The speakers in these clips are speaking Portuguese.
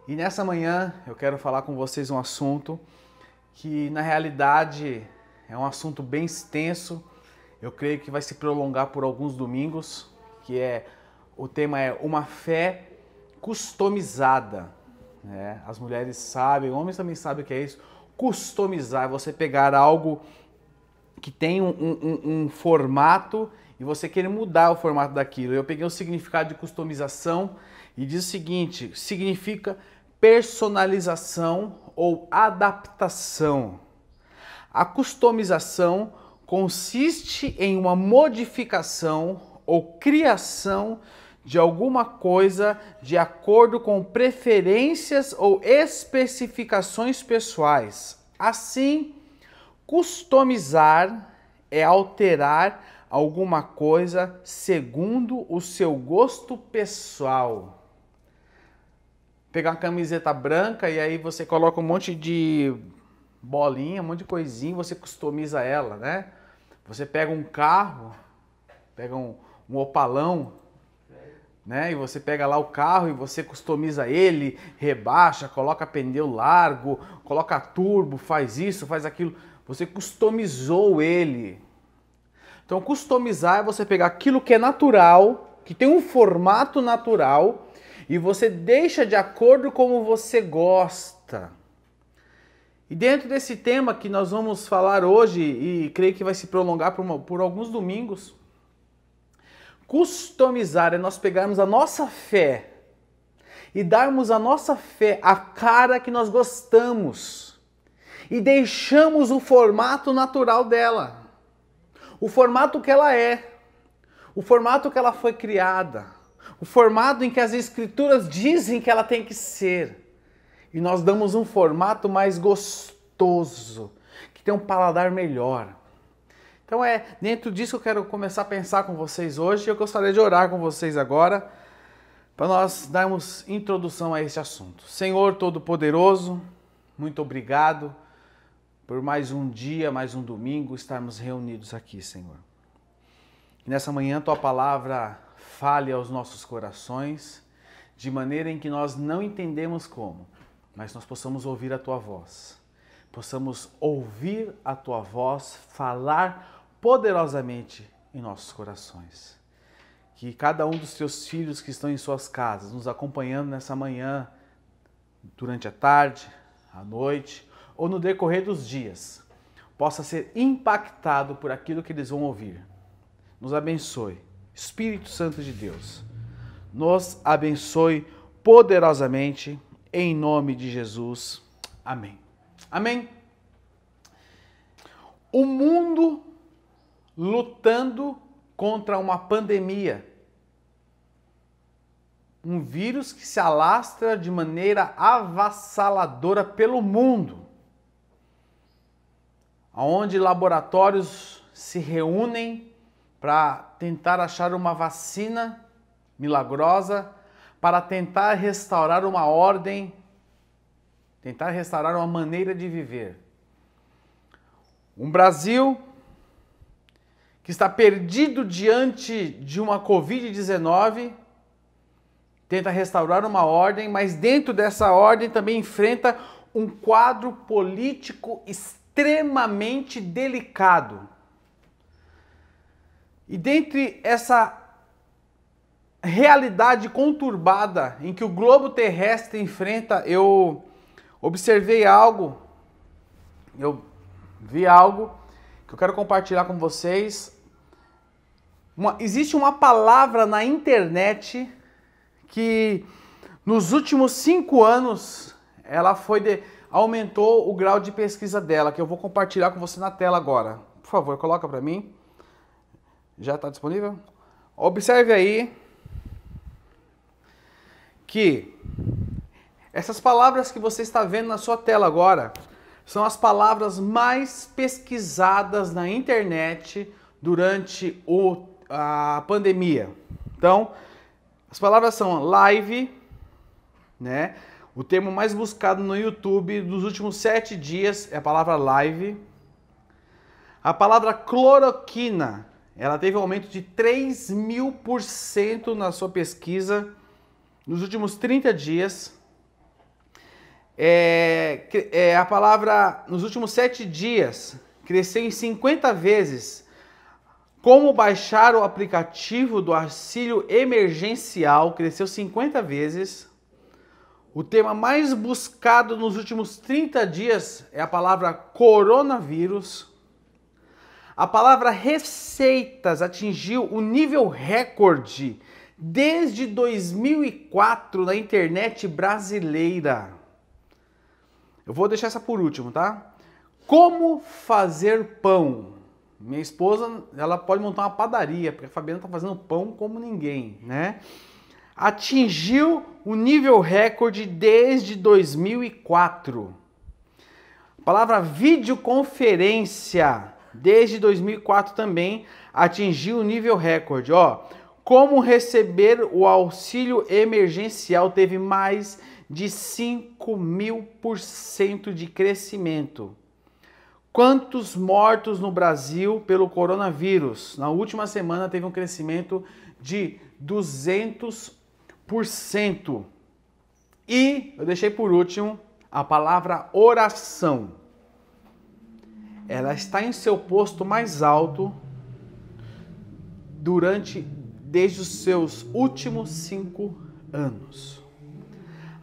E nessa manhã eu quero falar com vocês um assunto que na realidade é um assunto bem extenso. Eu creio que vai se prolongar por alguns domingos, o tema é uma fé customizada. Né? As mulheres sabem, homens também sabem o que é isso. Customizar é você pegar algo que tem um formato e você querer mudar o formato daquilo. Eu peguei o significado de customização e diz o seguinte: significa personalização ou adaptação. A customização consiste em uma modificação ou criação de alguma coisa de acordo com preferências ou especificações pessoais. Assim, customizar é alterar alguma coisa segundo o seu gosto pessoal. Pegar uma camiseta branca e aí você coloca um monte de bolinha, um monte de coisinha, você customiza ela, né? Você pega um carro, pega um opalão, né? E você pega lá o carro e você customiza ele, rebaixa, coloca pneu largo, coloca turbo, faz isso, faz aquilo. Você customizou ele. Então, customizar é você pegar aquilo que é natural, que tem um formato natural, e você deixa de acordo como você gosta. E dentro desse tema que nós vamos falar hoje, e creio que vai se prolongar por alguns domingos, customizar é nós pegarmos a nossa fé e darmos a nossa fé a cara que nós gostamos e deixamos o formato natural dela, o formato que ela é, o formato que ela foi criada, o formato em que as escrituras dizem que ela tem que ser. E nós damos um formato mais gostoso, que tem um paladar melhor. Então dentro disso que eu quero começar a pensar com vocês hoje. Eu gostaria de orar com vocês agora, para nós darmos introdução a esse assunto. Senhor Todo-Poderoso, muito obrigado por mais um dia, mais um domingo, estarmos reunidos aqui, Senhor. E nessa manhã, Tua Palavra fale aos nossos corações, de maneira em que nós não entendemos como, mas nós possamos ouvir a Tua voz. Possamos ouvir a Tua voz falar poderosamente em nossos corações. Que cada um dos Teus filhos que estão em suas casas, nos acompanhando nessa manhã, durante a tarde, à noite, ou no decorrer dos dias, possa ser impactado por aquilo que eles vão ouvir. Nos abençoe. Espírito Santo de Deus, nos abençoe poderosamente, em nome de Jesus. Amém. Amém. O mundo lutando contra uma pandemia, um vírus que se alastra de maneira avassaladora pelo mundo, onde laboratórios se reúnem para tentar achar uma vacina milagrosa, para tentar restaurar uma ordem, tentar restaurar uma maneira de viver. Um Brasil que está perdido diante de uma Covid-19, tenta restaurar uma ordem, mas dentro dessa ordem também enfrenta um quadro político extremamente delicado. E dentre essa realidade conturbada em que o globo terrestre enfrenta, eu observei algo, eu vi algo que eu quero compartilhar com vocês. Existe uma palavra na internet que nos últimos 5 anos ela aumentou o grau de pesquisa dela, que eu vou compartilhar com você na tela agora. Por favor, coloca para mim. Já está disponível? Observe aí que essas palavras que você está vendo na sua tela agora são as palavras mais pesquisadas na internet durante a pandemia. Então, as palavras são live, né? O termo mais buscado no YouTube dos últimos 7 dias é a palavra live. A palavra cloroquina, ela teve um aumento de 3.000% na sua pesquisa nos últimos 30 dias. A palavra nos últimos 7 dias cresceu em 50 vezes. Como baixar o aplicativo do auxílio emergencial cresceu 50 vezes. O tema mais buscado nos últimos 30 dias é a palavra coronavírus. A palavra receitas atingiu o nível recorde desde 2004 na internet brasileira. Eu vou deixar essa por último, tá? Como fazer pão? Minha esposa, ela pode montar uma padaria, porque a Fabiana tá fazendo pão como ninguém, né? Atingiu o nível recorde desde 2004. A palavra videoconferência, desde 2004 também, atingiu o nível recorde. Como receber o auxílio emergencial teve mais de 5.000% de crescimento. Quantos mortos no Brasil pelo coronavírus? Na última semana teve um crescimento de 200%. E eu deixei por último a palavra oração. Ela está em seu posto mais alto desde os seus últimos 5 anos.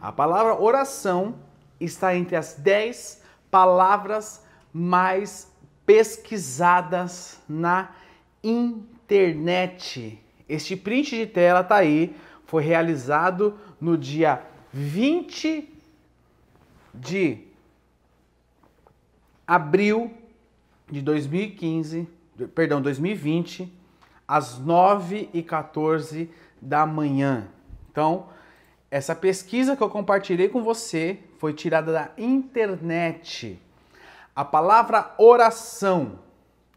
A palavra oração está entre as 10 palavras mais pesquisadas na internet. Este print de tela está aí, foi realizado no dia 20 de abril de 2020, às 9h14 da manhã. Então, essa pesquisa que eu compartilhei com você foi tirada da internet. A palavra oração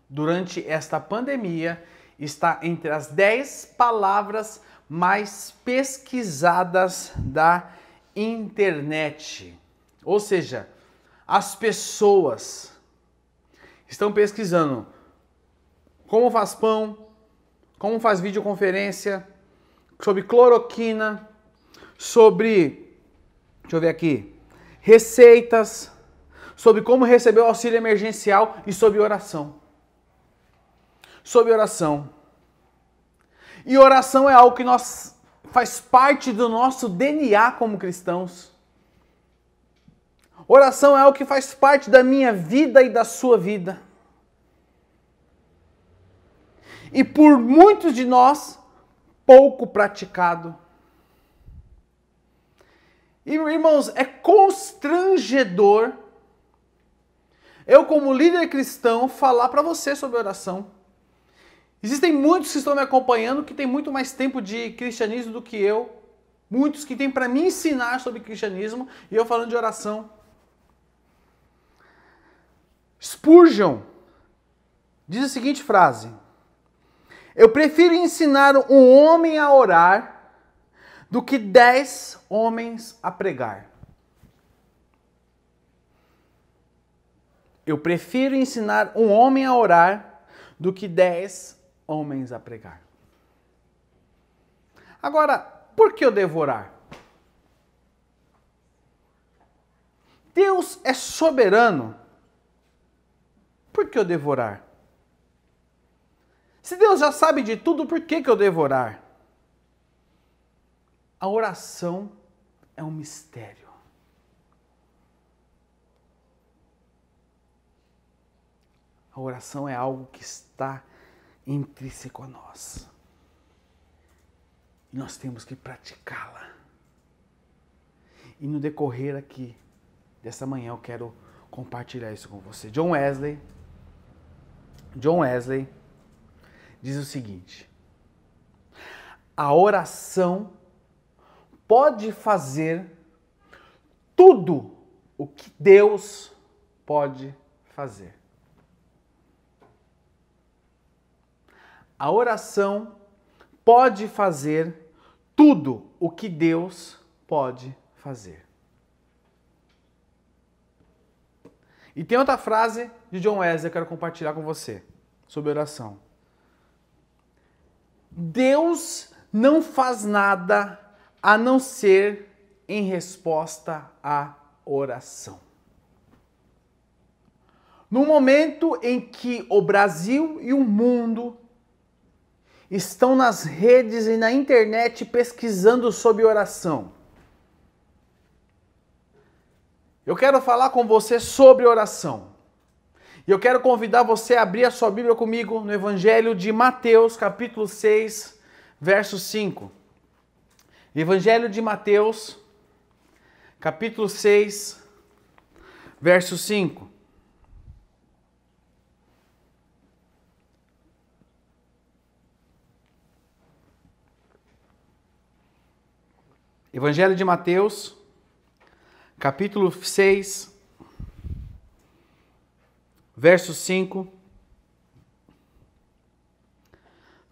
durante esta pandemia está entre as 10 palavras mais pesquisadas da internet. Ou seja, as pessoas estão pesquisando como faz pão, como faz videoconferência, sobre cloroquina, sobre, deixa eu ver aqui, receitas, sobre como receber o auxílio emergencial e sobre oração. Sobre oração. E oração é algo que faz parte do nosso DNA como cristãos. Oração é algo que faz parte da minha vida e da sua vida. E por muitos de nós, pouco praticado. E, irmãos, é constrangedor eu, como líder cristão, falar para você sobre oração. Existem muitos que estão me acompanhando que têm muito mais tempo de cristianismo do que eu. Muitos que têm para me ensinar sobre cristianismo e eu falando de oração. Spurgeon diz a seguinte frase: eu prefiro ensinar um homem a orar do que 10 homens a pregar. Eu prefiro ensinar um homem a orar do que 10 homens a pregar. Agora, por que eu devo orar? Deus é soberano. Por que eu devo orar? Se Deus já sabe de tudo, por que eu devo orar? A oração é um mistério. A oração é algo que está intrínseco a nós. E nós temos que praticá-la. E no decorrer aqui dessa manhã eu quero compartilhar isso com você. John Wesley diz o seguinte: a oração pode fazer tudo o que Deus pode fazer. A oração pode fazer tudo o que Deus pode fazer. E tem outra frase de John Wesley que eu quero compartilhar com você sobre oração. Deus não faz nada a não ser em resposta à oração. No momento em que o Brasil e o mundo estão nas redes e na internet pesquisando sobre oração, eu quero falar com você sobre oração. E eu quero convidar você a abrir a sua Bíblia comigo no Evangelho de Mateus, capítulo 6, verso 5. Evangelho de Mateus, capítulo 6, verso 5. Evangelho de Mateus, capítulo 6, verso 5.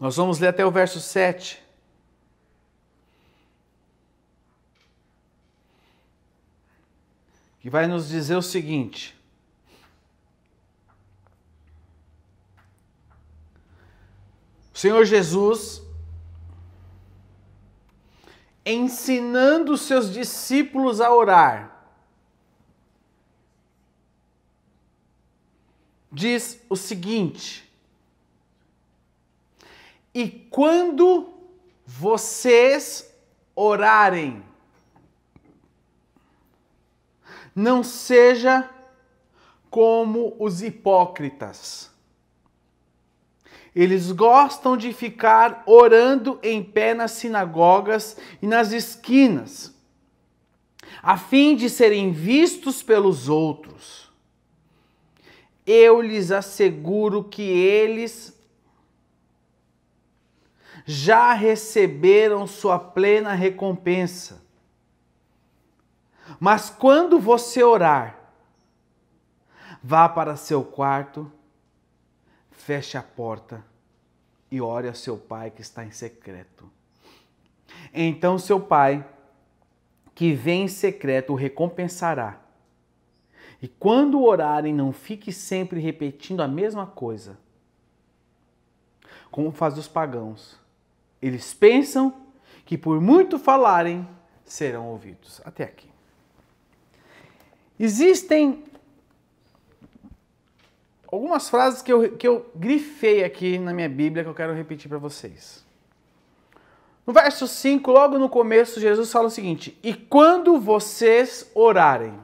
Nós vamos ler até o verso 7. Que vai nos dizer o seguinte: o Senhor Jesus, ensinando os seus discípulos a orar, diz o seguinte: e quando vocês orarem, não seja como os hipócritas. Eles gostam de ficar orando em pé nas sinagogas e nas esquinas, a fim de serem vistos pelos outros. Eu lhes asseguro que eles já receberam sua plena recompensa. Mas quando você orar, vá para seu quarto, feche a porta e ore a seu pai que está em secreto. Então seu pai, que vem em secreto, o recompensará. E quando orarem, não fique sempre repetindo a mesma coisa, como fazem os pagãos. Eles pensam que por muito falarem, serão ouvidos. Até aqui. Existem algumas frases que eu grifei aqui na minha Bíblia que eu quero repetir para vocês. No verso 5, logo no começo, Jesus fala o seguinte: e quando vocês orarem.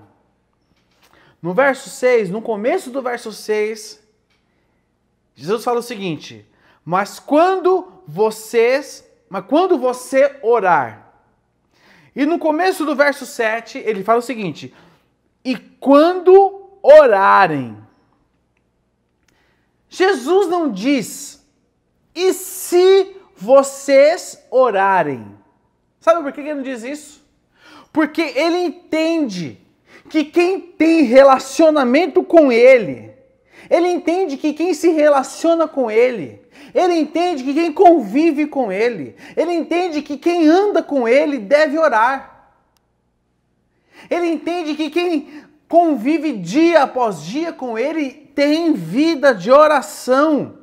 No verso 6, no começo do verso 6, Jesus fala o seguinte: mas quando você orar. E no começo do verso 7, ele fala o seguinte: e quando orarem. Jesus não diz, e se vocês orarem? Sabe por que ele não diz isso? Porque ele entende que quem tem relacionamento com ele entende que quem se relaciona com ele entende que quem convive com ele entende que quem anda com ele deve orar. Ele entende que quem convive dia após dia com ele tem vida de oração.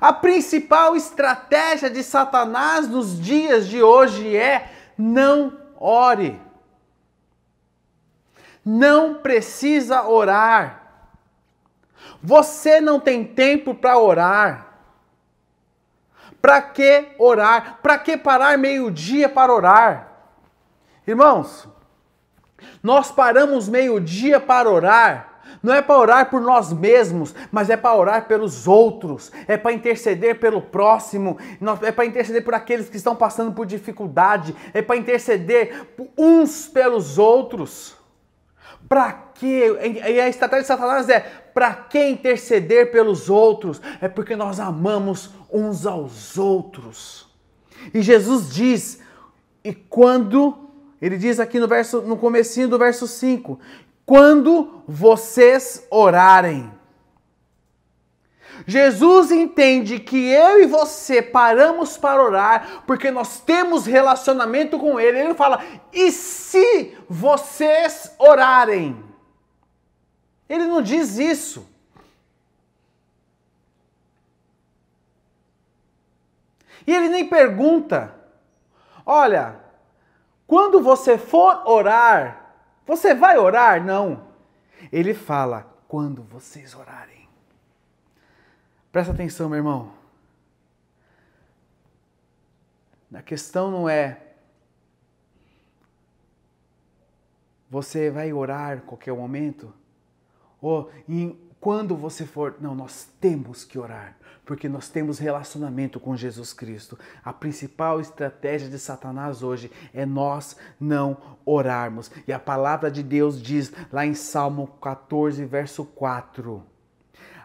A principal estratégia de Satanás nos dias de hoje é: não ore. Não precisa orar. Você não tem tempo para orar. Para que orar? Para que parar meio-dia para orar? Irmãos, nós paramos meio-dia para orar. Não é para orar por nós mesmos, mas é para orar pelos outros, é para interceder pelo próximo, é para interceder por aqueles que estão passando por dificuldade, é para interceder uns pelos outros. Para quê? E a estratégia de Satanás é: para que interceder pelos outros? É porque nós amamos uns aos outros. E Jesus diz, e quando, ele diz aqui no comecinho do verso 5, quando vocês orarem. Jesus entende que eu e você paramos para orar porque nós temos relacionamento com Ele. Ele fala, e se vocês orarem? Ele não diz isso. E ele nem pergunta, olha, quando você for orar, Você vai orar? Não. Ele fala, quando vocês orarem. Presta atenção, meu irmão. A questão não é você vai orar a qualquer momento, ou quando você for. Não, nós temos que orar, porque nós temos relacionamento com Jesus Cristo. A principal estratégia de Satanás hoje é nós não orarmos. E a palavra de Deus diz lá em Salmo 14, verso 4.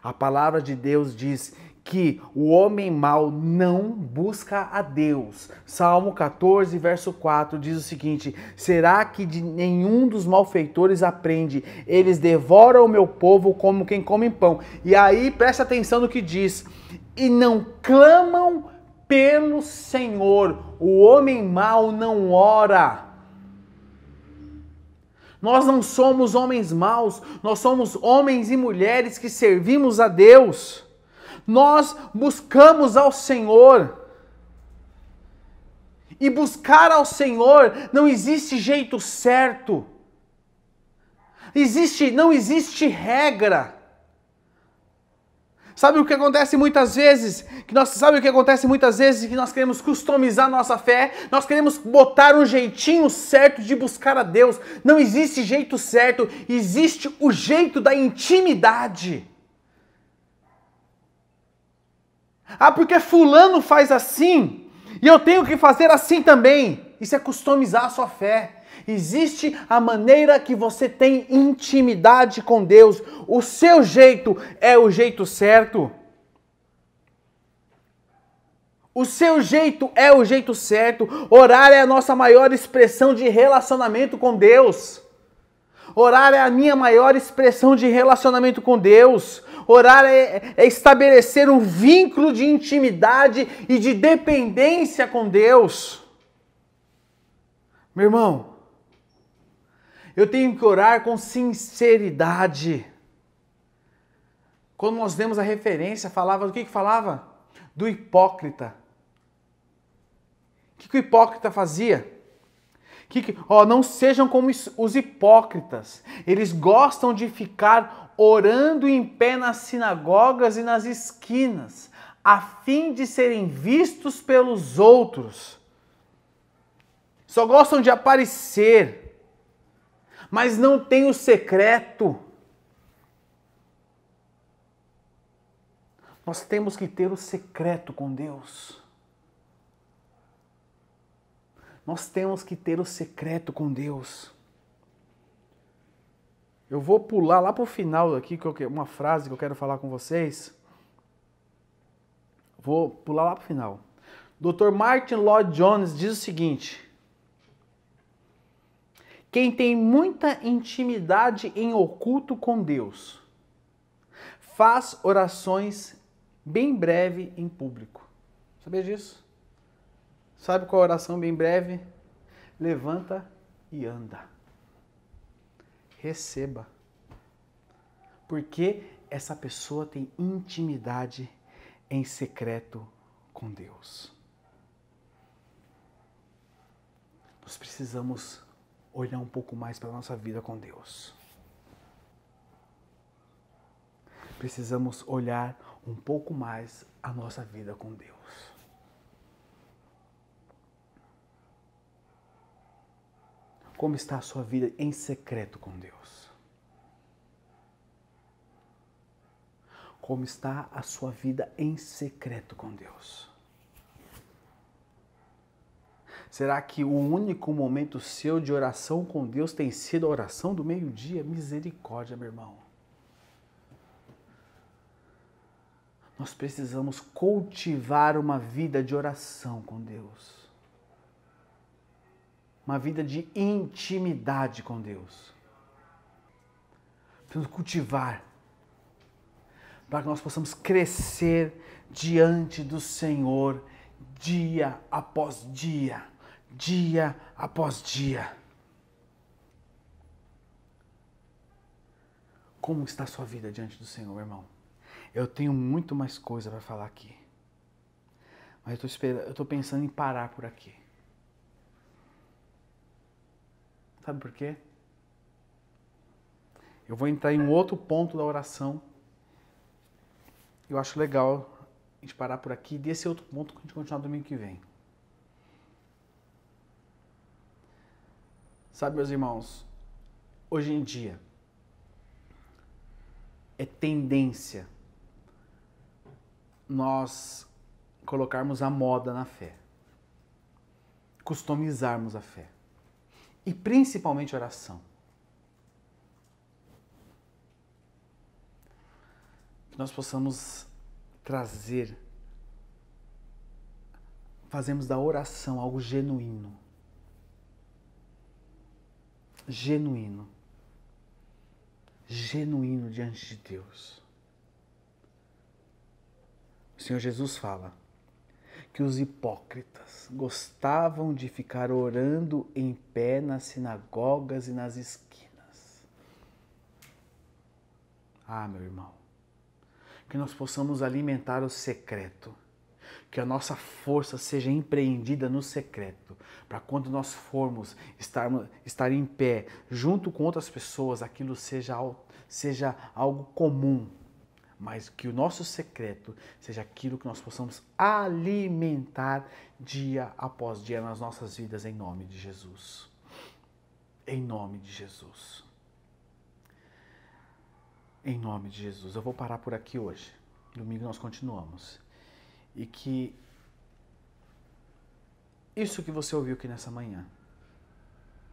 A palavra de Deus diz que o homem mau não busca a Deus. Salmo 14, verso 4 diz o seguinte: será que de nenhum dos malfeitores aprende? Eles devoram o meu povo como quem come pão. E aí, presta atenção no que diz: e não clamam pelo Senhor. O homem mau não ora. Nós não somos homens maus, nós somos homens e mulheres que servimos a Deus. Nós buscamos ao Senhor. E buscar ao Senhor não existe jeito certo. Não existe regra. Sabe o que acontece muitas vezes? Que nós queremos customizar nossa fé, nós queremos botar um jeitinho certo de buscar a Deus. Não existe jeito certo, existe o jeito da intimidade. Ah, porque fulano faz assim, e eu tenho que fazer assim também. Isso é customizar a sua fé. Existe a maneira que você tem intimidade com Deus. O seu jeito é o jeito certo. O seu jeito é o jeito certo. Orar é a nossa maior expressão de relacionamento com Deus. Orar é a minha maior expressão de relacionamento com Deus. Orar é estabelecer um vínculo de intimidade e de dependência com Deus. Meu irmão, eu tenho que orar com sinceridade. Quando nós demos a referência, falava do que falava? Do hipócrita. O que o hipócrita fazia? Não sejam como os hipócritas. Eles gostam de ficar orando em pé nas sinagogas e nas esquinas, a fim de serem vistos pelos outros. Só gostam de aparecer, mas não têm o secreto. Nós temos que ter o secreto com Deus. Nós temos que ter o secreto com Deus. Eu vou pular lá para o final aqui, uma frase que eu quero falar com vocês. Vou pular lá para o final. Dr. Martin Lloyd Jones diz o seguinte: quem tem muita intimidade em oculto com Deus, faz orações bem breve em público. Sabia disso? Sabe qual é a oração bem breve? Levanta e anda. Receba. Porque essa pessoa tem intimidade em secreto com Deus. Nós precisamos olhar um pouco mais para a nossa vida com Deus. Precisamos olhar um pouco mais a nossa vida com Deus. Como está a sua vida em secreto com Deus? Como está a sua vida em secreto com Deus? Será que o único momento seu de oração com Deus tem sido a oração do meio-dia? Misericórdia, meu irmão. Nós precisamos cultivar uma vida de oração com Deus. Uma vida de intimidade com Deus. Precisamos cultivar para que nós possamos crescer diante do Senhor dia após dia, dia após dia. Como está a sua vida diante do Senhor, meu irmão? Eu tenho muito mais coisa para falar aqui, mas eu estou pensando em parar por aqui. Sabe por quê? Eu vou entrar em um outro ponto da oração. Eu acho legal a gente parar por aqui, desse outro ponto que a gente continuar domingo que vem. Sabe, meus irmãos, hoje em dia é tendência nós colocarmos a moda na fé, customizarmos a fé e principalmente a oração. Que nós possamos trazer, fazemos da oração algo genuíno. Genuíno diante de Deus. O Senhor Jesus fala que os hipócritas gostavam de ficar orando em pé nas sinagogas e nas esquinas. Ah, meu irmão, que nós possamos alimentar o secreto, que a nossa força seja empreendida no secreto, para quando nós formos estar em pé junto com outras pessoas, aquilo seja algo comum, mas que o nosso secreto seja aquilo que nós possamos alimentar dia após dia nas nossas vidas, em nome de Jesus. Em nome de Jesus. Em nome de Jesus. Eu vou parar por aqui hoje. Domingo nós continuamos. E que isso que você ouviu aqui nessa manhã,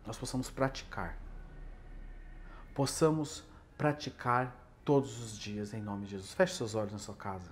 nós possamos praticar. Possamos praticar todos os dias, em nome de Jesus. Feche seus olhos na sua casa.